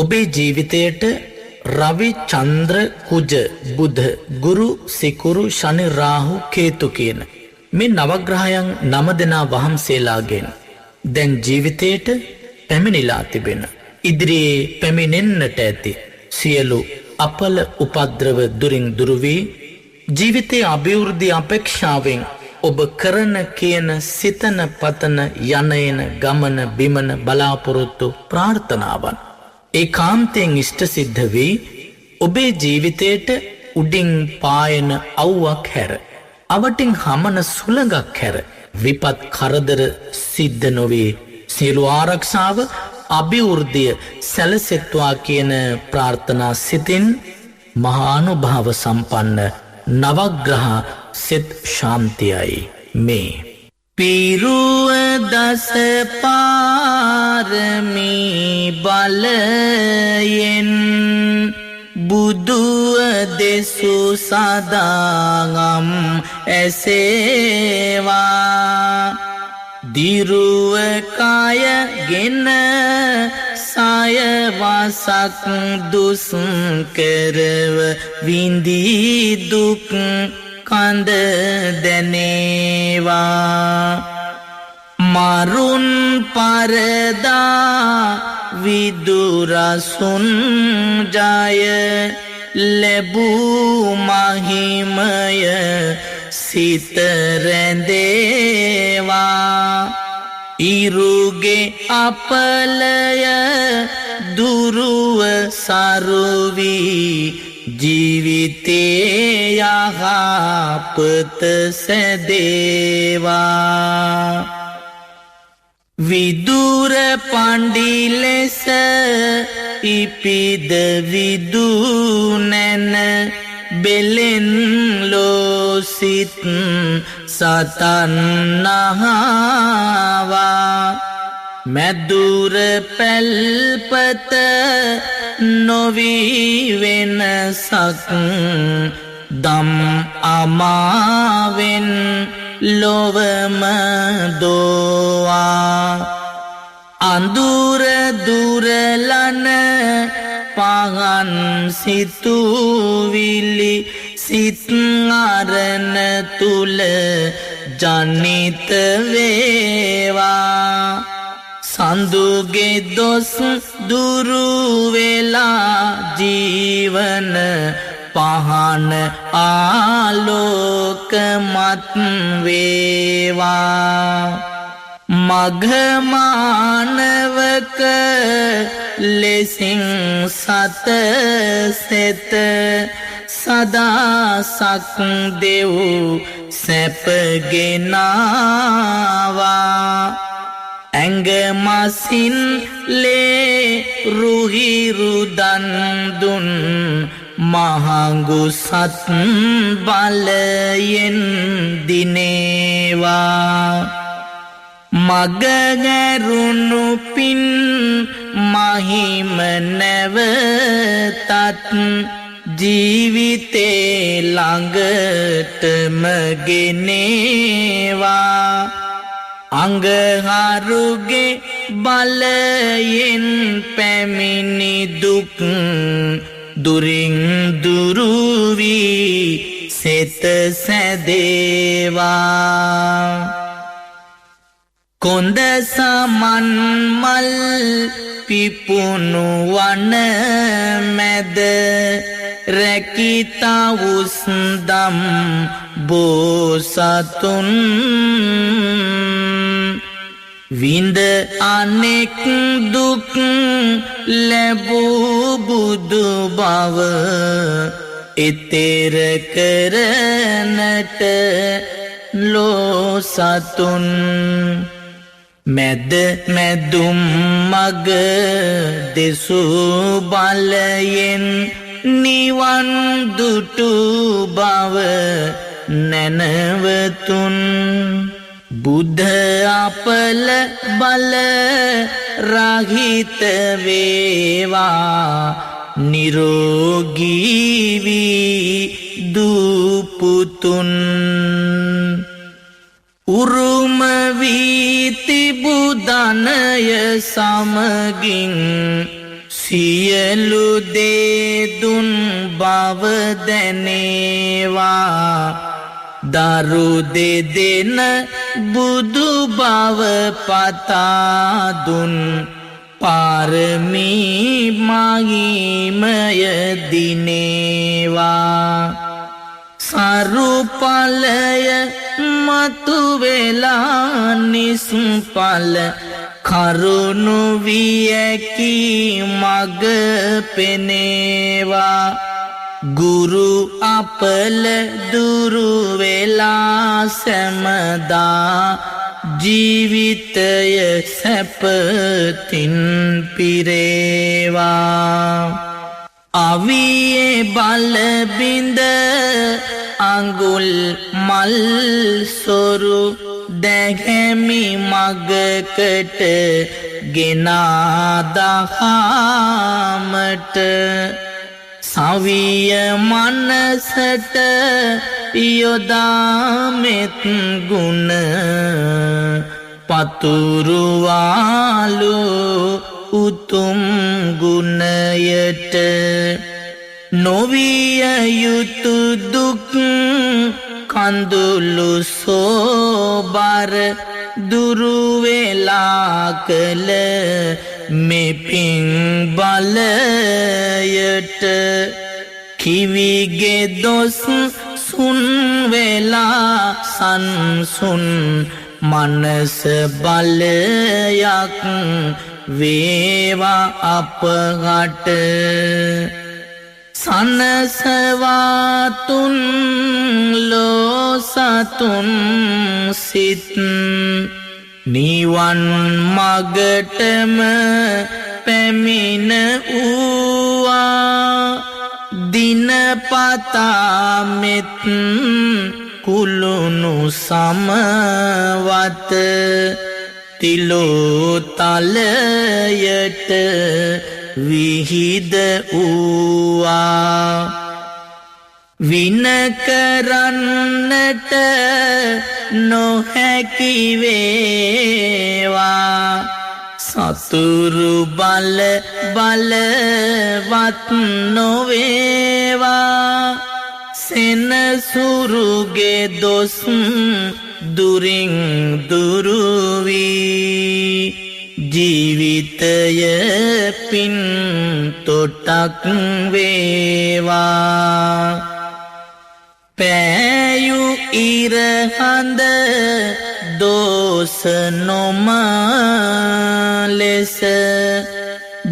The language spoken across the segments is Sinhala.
ඔබේ ජීවිතයට රවි චන්ද්‍ර කුජ බුධ ගුරු සිකුරු ශනි රාහු කේතු කියන මේ නවග්‍රහයන් 9 දෙනා වහන්සේලාගෙන් දැන් ජීවිතයට පැමිණිලා තිබෙන ඉදිරියේ පැමිණෙන්නට ඇති සියලු අපල උපද්‍රව දුරින් දුරු වී ජීවිතයේ අභිවෘද්ධි අපේක්ෂාවෙන් ඔබ කරන කියන සිතන පතන යන ගමන බිමන බලාපොරොත්තු ප්‍රාර්ථනාවන් ඒකාන්තයෙන් ඉෂ්ට සිද්ධ වී ඔබේ ජීවිතයට උඩින් පායන අවුවක් හැර අවටින් හමන සුළඟක් හැර විපත් කරදර සිද්ධ නොවේ සියලු ආරක්ෂාව අභිවෘද්ධිය සැලසෙත්වා කියන ප්‍රාර්ථනා සිතින් මහානුභාව සම්පන්න නවග්‍රහ සෙත් ශාන්තියයි මේ පිරුව දස පාරමී බලයෙන් බුදුව දෙසු සදාගම් ඇසේවා දිරුව කායගෙන සයවසක් දුස් කරව විඳී දුක් කඳ දැනේවා මරුන් පරදා විදුරසුන් ජය ලැබූ මහිමය සිත රැඳේවා ඉරුගේ අපලය දුරුව සරුවී ජීවිතේ යහපත සැදේවා විදුර පණ්ඩි ලෙස ඉපිද විදුනැන බෙලෙන් ලෝසිත සතන් නහවා මැදුර පැල්පත නොවී වෙනසක් දම් අමාවෙන් ලොවම දෝවා අඳුර දුරලන පහන් සිතුවිලි සිත් අරණ තුල ජනිත වේවා සඳුගේ දොස් දුරු වෙලා ජීවන පහන ආලෝකමත් වේවා මඝමානවක ලෙසින් සත සෙත සදාසක් දෙව් සැපගෙනාවා ඇඟමසින් ලේ රුහිරුදන් දුන් මහඟු සත් බලයෙන් දිනේවා මගගැරුණු පින් මහිම නැවතත් ජීවිතේ ළඟටම ගෙනේවා අංගහරුගේ බලයෙන් පැමිණි දුක් දුරින් දුරු වී සෙත සැදේවා කොන්ද සමන් මල් පිපුණු වන මැද රැකිතා උස්දම් බෝසතුන් විඳ අනෙක් දුක් ලැබූ බුදු බව එතෙර කරනට ලෝසතුන් මැද මැදුම් මග දෙසූ බලයෙන් නිවන් දුටු බව නැනවතුන් බුද්ධ අපල බල රහිත වේවා නිරෝගී වී දූපුතුන් උරුම වී තිබු ධනය සමගින් සියලු දේ දුන් බව දැනේවා දරු දෙදෙන බුදු බව පතා දුන් පාරමී මහිමය දිනේවා සරුපලය මතු වෙලා නිසුපල කරුණු වියකි මග පෙනේවා ගුරු අපල දුරු වෙලා සැමදා ජීවිතය සැපතින් පිරේවා අවියේ බලබිඳ අඟුල් මල් සොරු දැහැමි මගකට ගෙනාදහාමට සවිය මනසට යොදාමෙත් ගුණ පතුරුවාලු උතුම් ගුණයට නොවිය යුතු දුක් කඳුළු සෝබර දුරුවෙලා කළ මෙපින් බලයට කිවිගේ දොස් සුන් වෙලා සංසුන් මනස බලයක් වේවා අපහට සනසවාතුන් ලෝසතුන් සිත් නිවන් මගටම පැමිණ වූවා දිනපතා මෙත් කුළුණු සමවත තිලෝතලයට විහිද වූවා වින කරන්නට නොහැකි වේවා සතුරු බල බලවත් නොවේවා සෙනසුරුගේ දොස් දුරින් දුරුවී ජීවිතය පින් තොටක් වේවා පෑයු ඉරහඳ දෝස නොම ලෙස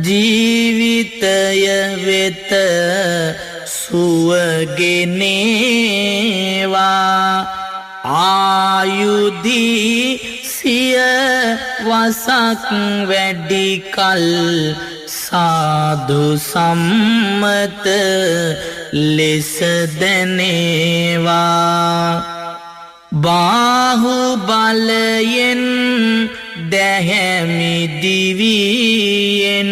ජීවිතය වෙත සුවගෙනේවා ආයුධී සිය වසක් වැඩිකල් සාදු සම්මත ලෙස දැනේවා බාහු බලයෙන් දැහැමි දිවියෙන්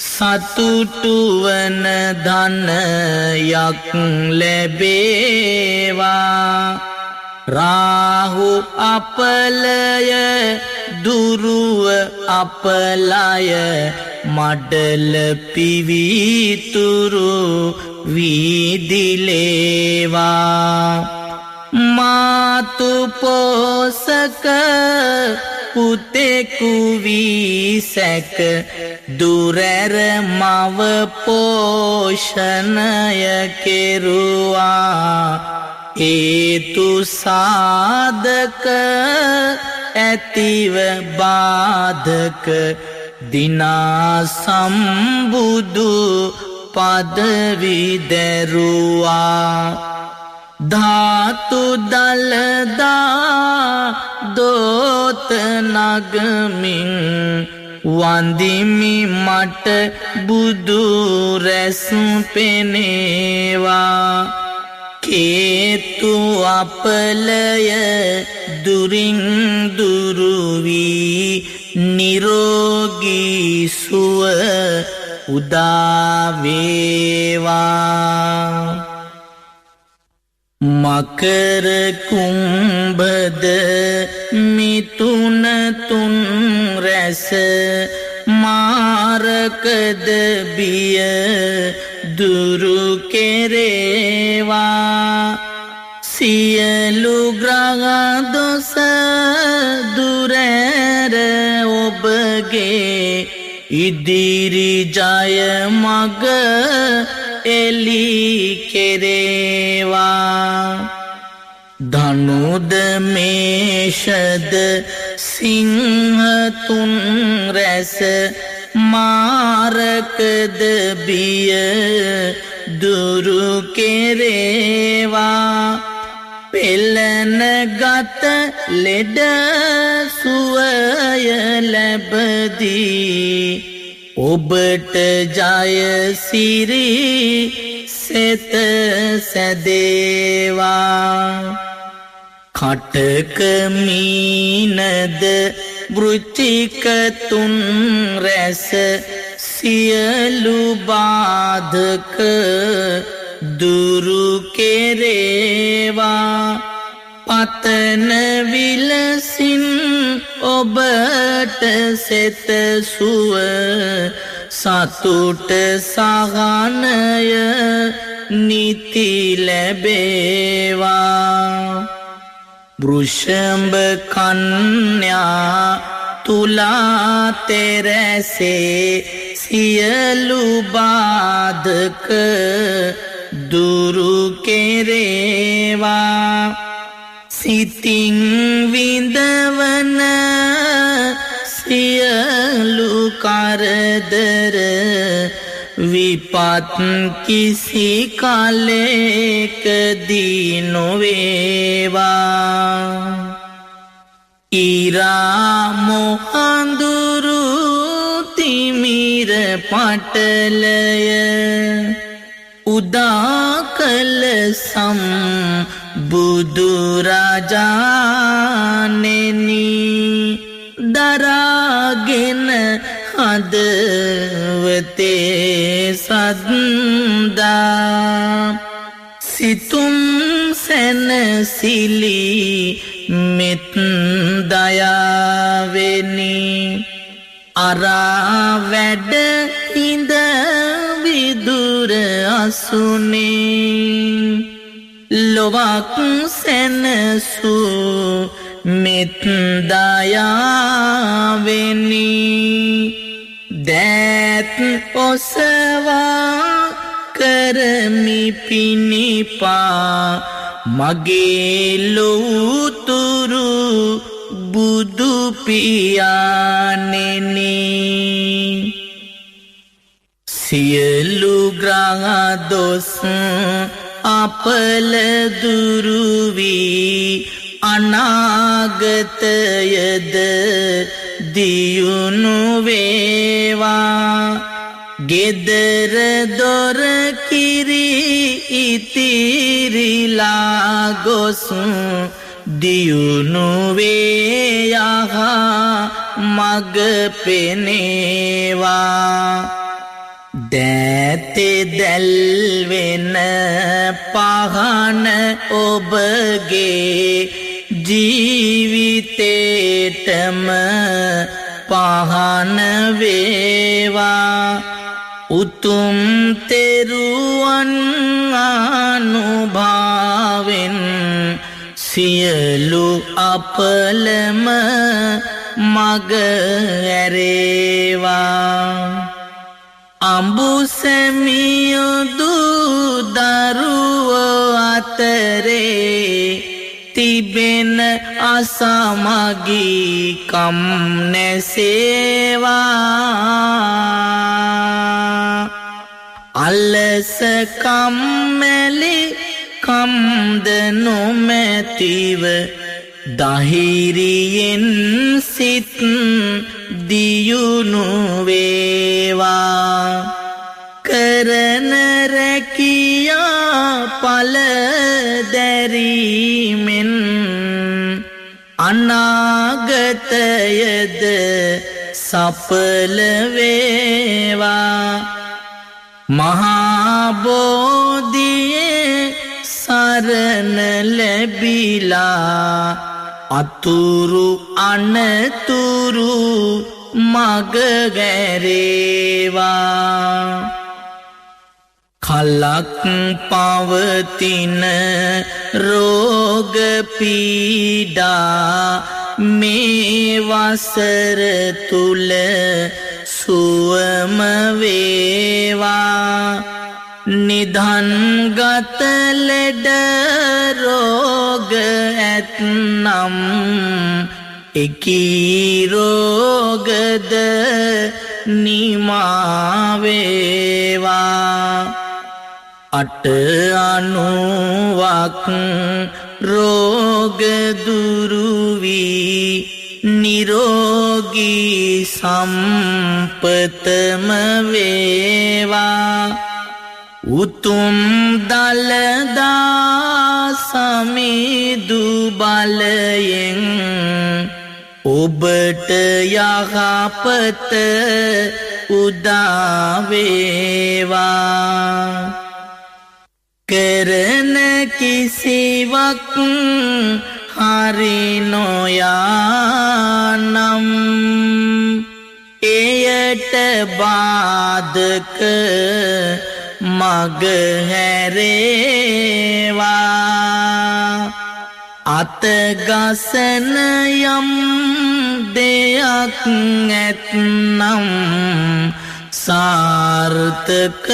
සතුටුවන ධනයක් ලැබේවා රාහු අපලය දුරුව අපලය මඩල පිවිතුරු වීදිලේවා මාතු පෝසක පුතෙකු වී සැක දුරැර මව පෝෂණය කෙරුවා හේතු සාධක ඇතිව බාධක දිනා සම්බුදු පදවි දැරුවා ධාතු දලදා දෝත නගමින් වන්දිමි මට බුදු රැස් පෙනේවා කේතු අපලය දුරින් දුරුවී නිරෝගී සුව උදාවේවා මකර කුම්භද මිතුන තුන් රැස මාරකද බිය දුරු කෙරේවා සියලු ග්‍රහ දොස දුරැර ඔබගේ ඉදිරි ජය මග එලි කෙරේවා ධනුද මේෂද සිංහ තුන් රැස මාරකද බිය දුරු කෙරේවා පෙළන ගත ලෙඩ සුවය ලැබදී ඔබට ජය සිරි සෙත සැදේවා කටක මීනද වෘච්චික තුන් රැස සියලු බාධක දුරු කෙරේවා පතන විලසින් ඔබට සෙත සුව සතුට සහනය නිති ලැබේවා වෘෂභ කන්‍යා තුලා තෙරැසේ සියලු බාධක දුරු කෙරේවා සිතින් විඳවන සියලු කරදර විපත් කිසි කලෙකදී නොවේවා ඉරා මොහඳුරු තිමිර පටලය උදා කළ බුදුරජාණෙනි දරාගෙන හදවතේ සද්දා සිතුම් සැනසිලි මෙත් දයාවෙනි අරා වැඩ හිඳ විදුර අසුනේ ලොවක් සැනසු මෙත් දයාවෙනි දෑත් ඔසවා කරමි පිනිපා මගේ ලොවුතුරු බුදු පියාණෙනි සියලු ග්‍රහ දොස් අපල දුරු වී අනාගතයද දියුණු වේවා ගෙදර දොර කිරි ඉතිරිලා ගොස් දියුණු වේ යහ මග පෙනේවා දෑතේ දැල්වෙන පහන ඔබගේ ජීවිතේටම පහන වේවා උතුම් තෙරුවන් අනුභාවෙන් සියලු අපලම මග ඇරේවා අඹුසැමියොදු දරුවෝ අතරේ තිබෙන අසමගිකම් නැසේවා අලස කම්මැලි කම්ද නොමැතිව දහිරියෙන් සිත් දියුණු වේවා කරන රැකියා පල දැරීමෙන් අනාගතයද සඵල වේවා මහා බෝධියේ සරණ ලැබිලා අතුරු අනතුරු මග ගැරේවා කලක් පවතින රෝග පීඩා මේ වසර තුල සුවම වේවා නිධන්ගත ලෙඩ රෝග ඇත්නම් එකී රෝගද නිමාවේවා අට අනුවක් රෝග දුරුවී නිරෝගී සම්පතම වේවා උතුම් දළදා සමිදු බලයෙන් ඔබට යහපත උදාවේවා කරන කිසිවක් හරි නොයානම් එයට බාධක මග හැරේවා අතගසන යම් දෙයක් ඇත්නම් සාර්ථක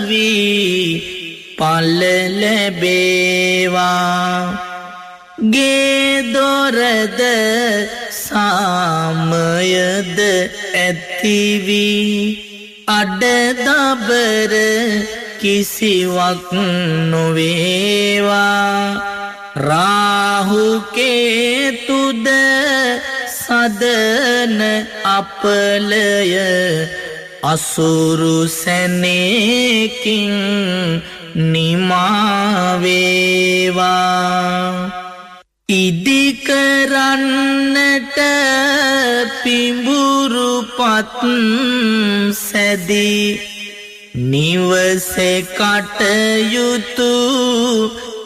වී පල ලැබේවා ගේ දොරද සාමයද ඇතිවී අඩදබර කිසිවක් නොවේවා රාහු කේතුද සදන අපලය අසුරු සැනේකින් නිමාවේවා ඉදිකරන්නට පිඹුරුපත් සැදී නිවසේ කටයුතු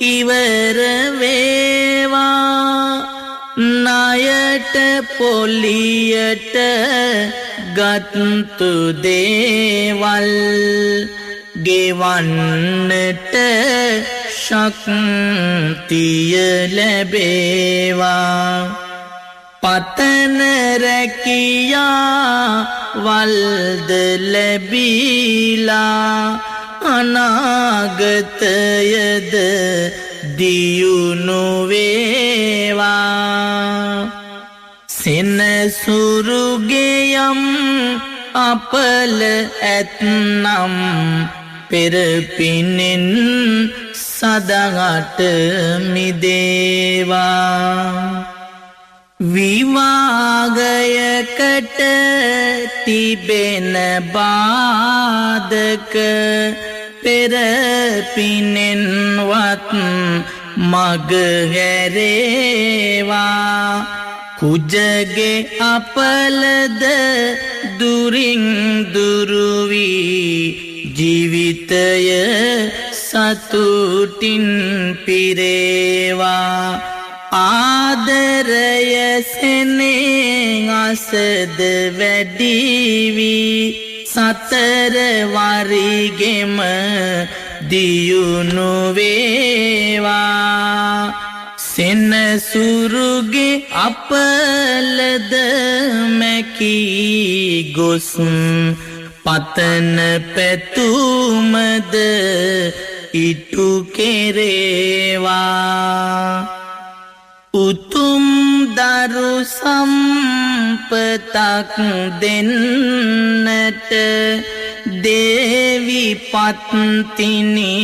ඉවර වේවා ණයට පොලියට ගත්තු දේවල් ගෙවන්නට ශක්තිය ලැබේවා පතන රැකියා වල්ද ලැබීලා අනාගතයද දියුණු වේවා සෙනසුරුගේ යම් අපල ඇත්නම් පෙරපිනෙන් සදහට මිදේවා විවාගයකට තිබෙන බාධක පෙරපිනෙන්වත් මග හැරේවා කුජගේ අපලද දුරින් දුරුවී ජීවිතය සතුටින් පිරේවා ආදරය සෙනෙහසද වැඩිවී සතර වරිගෙම දියුණු වේවා සෙනසුරුගේ අපලද මැකී ගොස් පතන පැතුමද ඉටු කෙරේවා උතුම් දරු සම්පතක් දෙන්නට දේවි පත්තිනි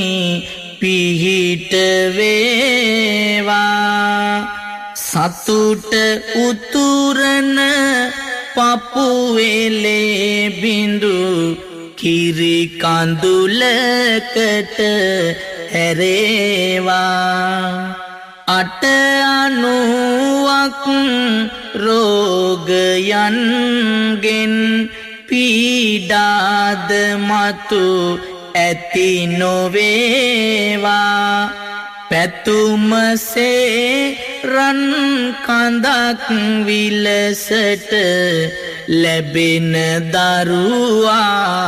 පිහිට වේවා සතුට උතුරන පපුවෙලේ බිඳු කිරි කඳුලකට හැරේවා අට අනුවක් රෝගයන්ගෙන් පීඩාද මතු ඇති නොවේවා පැතුමසේ රන් කඳක් විලසට ලැබෙන දරුවා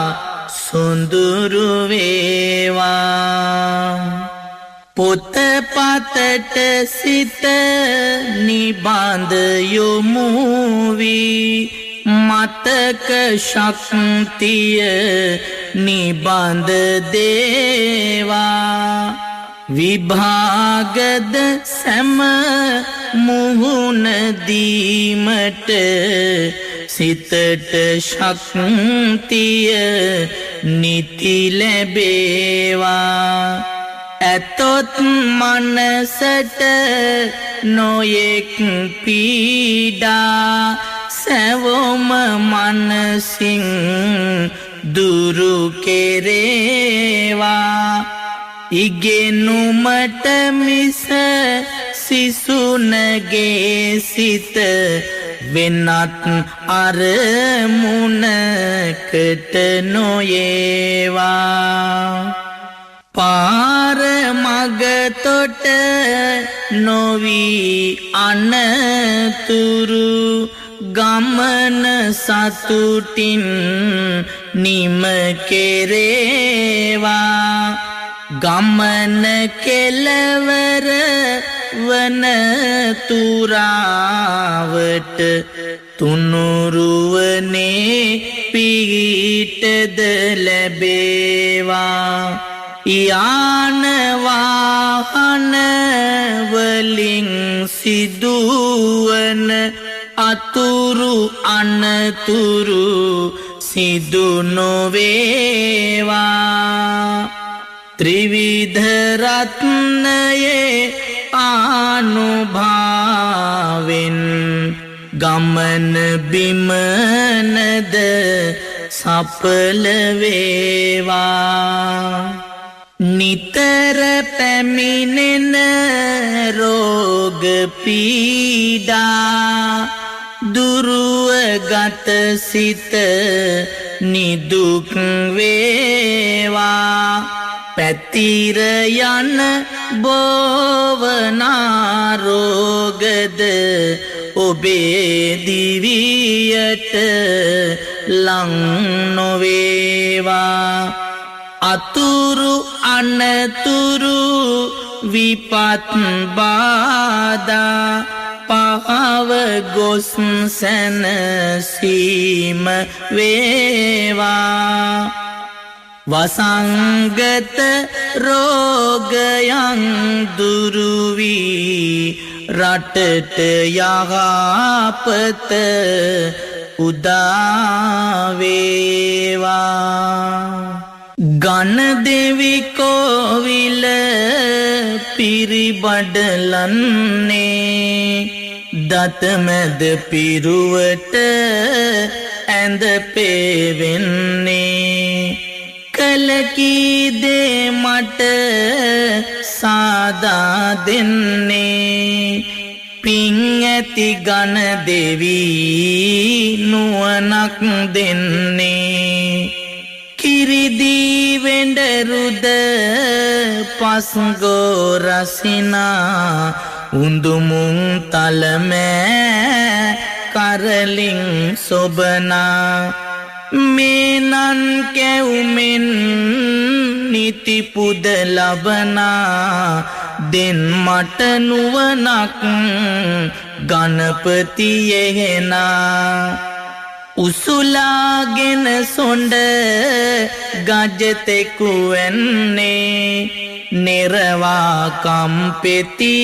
සොඳුරු වේවා. පොතපතට සිත නිබඳ යොමු වී මතක ශක්තිය නිබඳ දේවා. විභාගද සැම මුහුණ දීමට සිතට ශක්තිය නිති ලැබේවා. ඇතොත් මනසට නොයෙක් පීඩා සැවොම මනසින් දුරු කෙරේවා. ඉගෙනුමට මිස සිසුනගේ සිත වෙනත් අරමුණකට නොයේවා. පාර මගතොට නොවී අනතුරු ගමන සතුටින් නිම කෙරේවා. ගමන කෙලවර වන තුරාවට තුනුරුවනේ පිහිටද ලැබේවා. යාන වාහන වලින් සිදුවන අතුරු අනතුරු සිදු නොවේවා. ත්‍රිවිධ රත්නයේ ආනුභාවෙන් ගමන බිමනද සඵල වේවා. නිතර පැමිණෙන රෝග පීඩා දුරුවගත සිත නිදුක් වේවා. පැතිර යන බෝවනාරෝගද ඔබේ දිවියට ලං නොවේවා. අතුරු අනතුරු විපත් බාධා පහව ගොස් සැනසීම වේවා. වසංගත රෝගයන් දුරු වී රටට යහපත උදා වේවා. ගණ දෙවි කෝවිල පිරිබඩලන්නේ දතමැද පිරුවට ඇඳ පෙවෙන්නේ. කලකී දේ මට සාදා දෙන්නේ. පින් ඇති ගණ දෙවි නුවණක් දෙන්නේ. කිරිදී වෙඬරුද පස්ගෝ රසිනා උඳුමුන් තලමෑ කරලින් සොබනා. මේනන් කැවුමෙන් නිතිපුද ලබනා දෙන් මට නුවණක් ගණපති එහෙනා. උසුලාගෙන සොඬ ගජතෙකු වෙන්නේ නිරවා කම්පෙති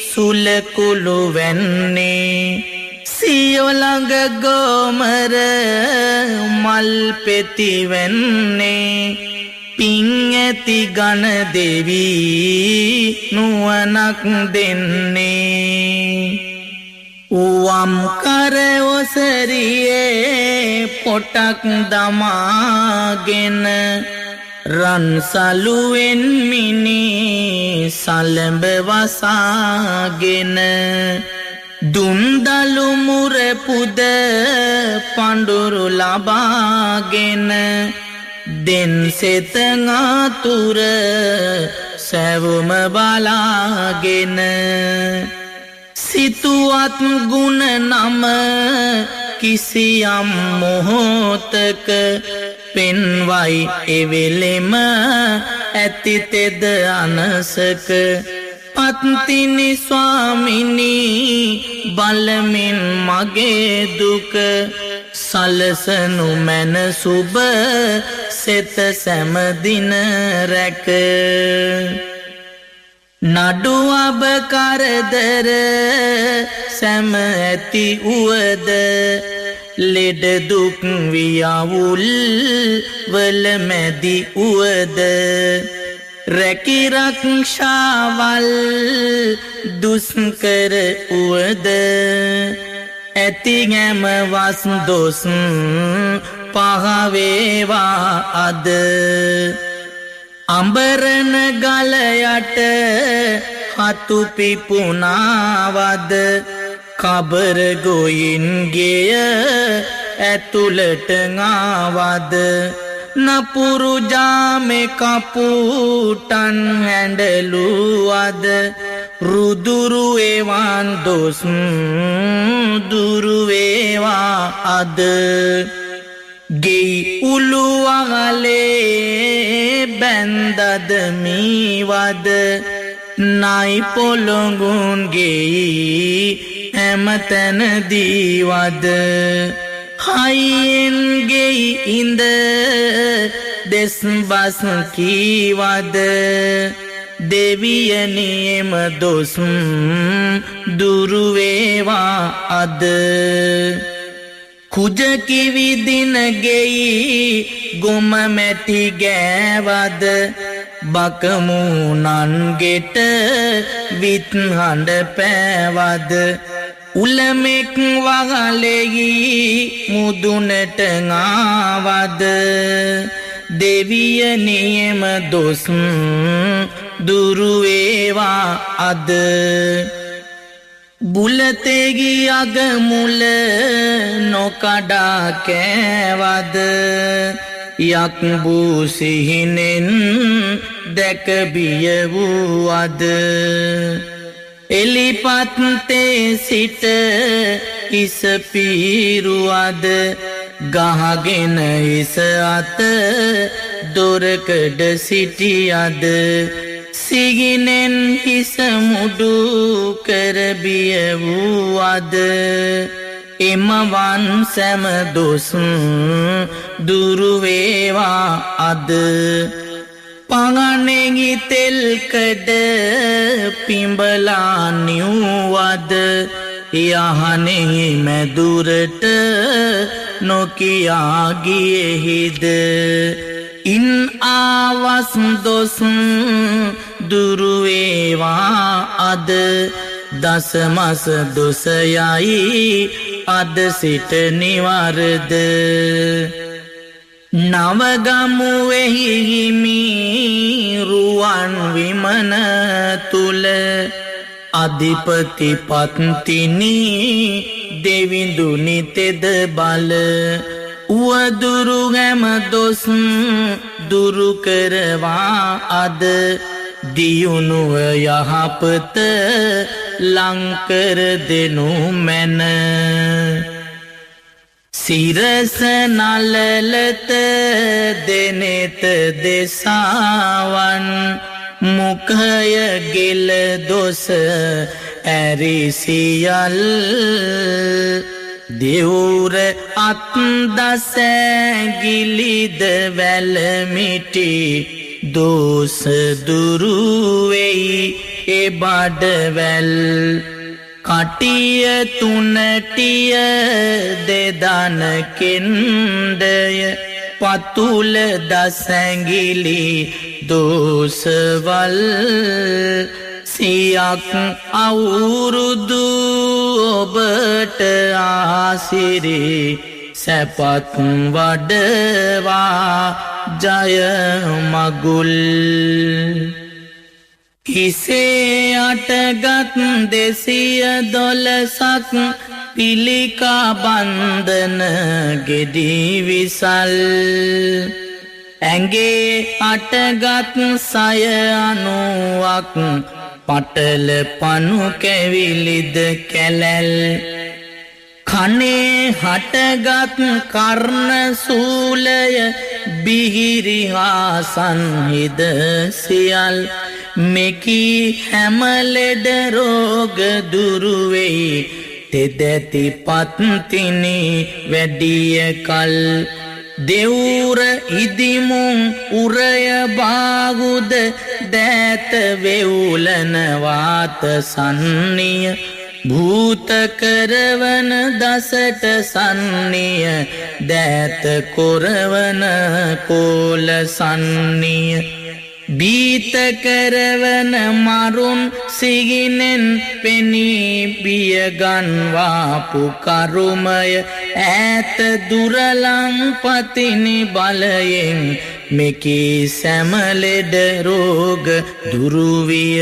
සුලකුළු වෙන්නේ. සියොළඟ ගෝමර මල් පෙති වෙන්නේ. පින් ඇති ගණ දෙවි නුවණක් දෙන්නේ. වම් කර ඔසරියේ පොටක් දමාගෙන රන් සලුවෙන් මිනි සලඹ වසාගෙන දුන්දලු මුර පුද පඳුරු ලබාගෙන දෙන් සෙත නාතුර සැවුම බලාගෙන සිතුවත් ගුණ නම කිසියම් මොහොතක පෙන්වයි එවෙලෙම ඇති තෙද අනසක පත්තිනි ස්වාමිනී බලමින් මගේ දුක සලසනු මැන සුබ සෙත සැමදින රැක නඩු අබ කරදර සැම ඇති උවද ලෙඩ දුක් වියවුල් වල මැදි උවද රැකිරක්ෂාවල් දුස්කර උවද ඇති ගැම වස් දොස් පහවේවා අද අඹරන ගලයට හතු පිපුනාවද කබර ගොයින්ගේය ඇතුළට ආවද නපුරු ජාමේ කපුටන් හැඬලුවද රුදුරු එවන් දොස් දුරු වේවා අද ගෙයි උළු අහලේ බැන්දද මීවද නයි පොළොඟුන් ගෙයි හැමතැන දීවද හයියෙන් ගෙයි ඉඳ දෙස් බස් කීවද දෙවියනේම දොස් දුරු වේවා අද කුජ කිවිදින ගෙයි ගොම මැටි ගෑවද බකමුණන් ගෙට විත් හඬ පෑවද උලමෙක් වගලෙහි මුදුනට ආවද දෙවියනේම දොස් දුරු වේවා අද බුලතෙහි අගමුල නොකඩා කෑවද යක් වූ සිහිනෙන් දැක බිය වූවද එලිපත්තේ සිට ඉස පීරුවද ගහගෙන ඉස අත දොරකඩ සිටියද සිහිනෙන් හිස මුඩු කර බිය වූවද එමවන් සැම දොස් දුරු වේවා අද පගනෙහි තෙල්කඩ පිඹලා නිව්වද යහනෙහි මැදුරට නොකියා ගියෙහිද ඉන් ආවස් දොස් දුරු වේවා අද දසමස දොසයයි අද සිට නිවරද නවගමුවෙහි හිමි රුවන් විමන තුල අධිපති පත්තිනි දෙවිඳුනි තෙද බල උවදුරු හැම දොස් දුරු කරවා අද දියුණුව යහපත ලංකර දෙනු මැන සිරස නලලත දෙනෙත දෙසාවන් මුඛය ගෙල දොස ඇරිසියල් දෙවුර අත් දසැගිලිද වැලමිටි දෝස දුරු වෙයි එබඩවැල් කටිය තුනටිය දෙදන කෙන්ඩය පතුල දසැගිලි දෝසවල් සියක් අවුරුදු ඔබට ආසිරි සැපත් වඩවා ජය මගුල් හිසේ අටගත් 212ක් පිළිකා බන්ධන ගෙඩි විසල් ඇඟේ අටගත් සය අනුවක් පටල පනු කැවිලිද කැලැල් කනේ හටගත් කර්ණ සූලය බිහිරි හා සංහිද සියල් මෙකී හැම ලෙඩ රෝග දුරු වෙයි තෙදැති පත්තිනි වැඩිය කල් දෙවුර ඉදිමුන් උරය බාගුද දෑත වෙවුලන වාත සන්නිය භූත කරවන දසට සන්නිය දෑත කොරවන කෝල සන්නිය බීත කරවන මරුන් සිගිනෙන් පෙනී බියගන්වාපු කරුමය ඈත දුරලං පතිනි බලයෙන් මෙකී සැමලෙඩ රෝග දුරුවිය